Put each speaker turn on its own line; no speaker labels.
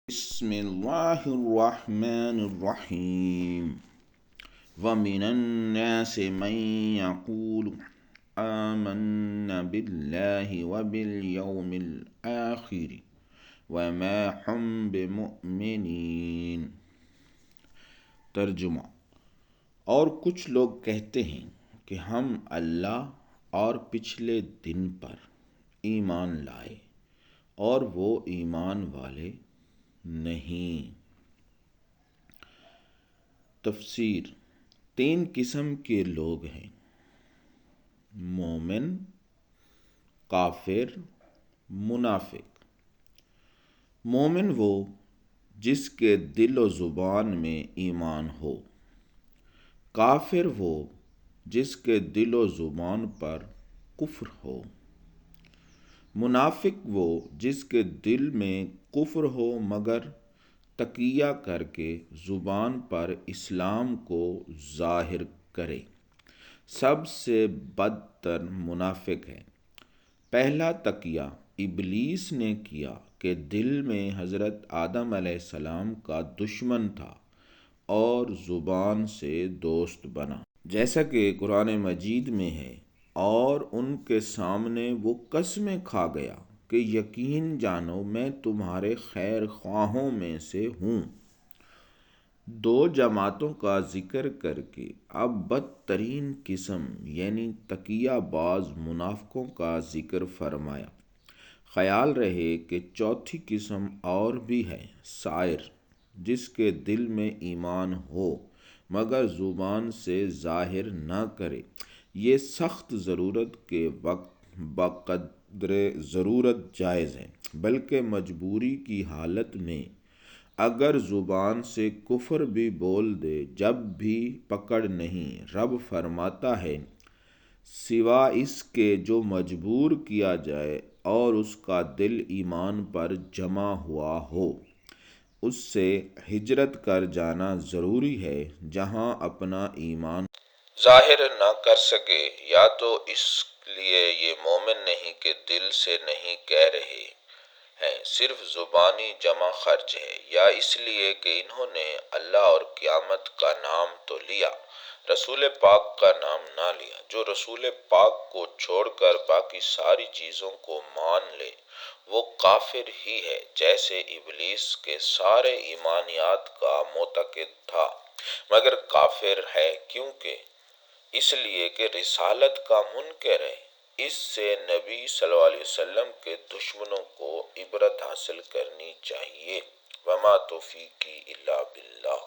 بسم الله الرحمن الرحيم ومن الناس من يقول آمنا بالله وباليوم الآخر وما هم بمؤمنین۔ ترجمہ: اور کچھ لوگ کہتے ہیں کہ ہم اللہ اور پچھلے دن پر ایمان لائے اور وہ ایمان والے نہیں۔ تفسیر: 3 قسم کے لوگ ہیں: مومن، کافر، منافق۔ مومن وہ جس کے دل و زبان میں ایمان ہو، کافر وہ جس کے دل و زبان پر کفر ہو، منافق وہ جس کے دل میں کفر ہو مگر تقیہ کر کے زبان پر اسلام کو ظاہر کرے۔ سب سے بدتر منافق ہے۔ پہلا تقیہ ابلیس نے کیا کہ دل میں حضرت آدم علیہ السلام کا دشمن تھا اور زبان سے دوست بنا، جیسا کہ قرآن مجید میں ہے، اور ان کے سامنے وہ قسمیں کھا گیا کہ یقین جانو میں تمہارے خیر خواہوں میں سے ہوں۔ 2 جماعتوں کا ذکر کر کے اب بدترین قسم یعنی تقیہ باز منافقوں کا ذکر فرمایا۔ خیال رہے کہ چوتھی قسم اور بھی ہے، سائر، جس کے دل میں ایمان ہو مگر زبان سے ظاہر نہ کرے۔ یہ سخت ضرورت کے وقت بقدر ضرورت جائز ہے، بلکہ مجبوری کی حالت میں اگر زبان سے کفر بھی بول دے جب بھی پکڑ نہیں۔ رب فرماتا ہے، سوا اس کے جو مجبور کیا جائے اور اس کا دل ایمان پر جمع ہوا ہو، اس سے ہجرت کر جانا ضروری ہے جہاں اپنا ایمان ظاہر نہ کر سکے، یا تو اس لیے یہ مومن نہیں کہ دل سے نہیں کہہ رہے ہیں، صرف زبانی جمع خرچ ہے، یا اس لیے کہ انہوں نے اللہ اور قیامت کا نام تو لیا، رسول پاک کا نام نہ لیا۔ جو رسول پاک کو چھوڑ کر باقی ساری چیزوں کو مان لے وہ کافر ہی ہے، جیسے ابلیس کے سارے ایمانیات کا معتقد تھا مگر کافر ہے، کیونکہ اس لیے کہ رسالت کا منکر ہے۔ اس سے نبی صلی اللہ علیہ وسلم کے دشمنوں کو عبرت حاصل کرنی چاہیے۔ وما توفیقی الا باللہ۔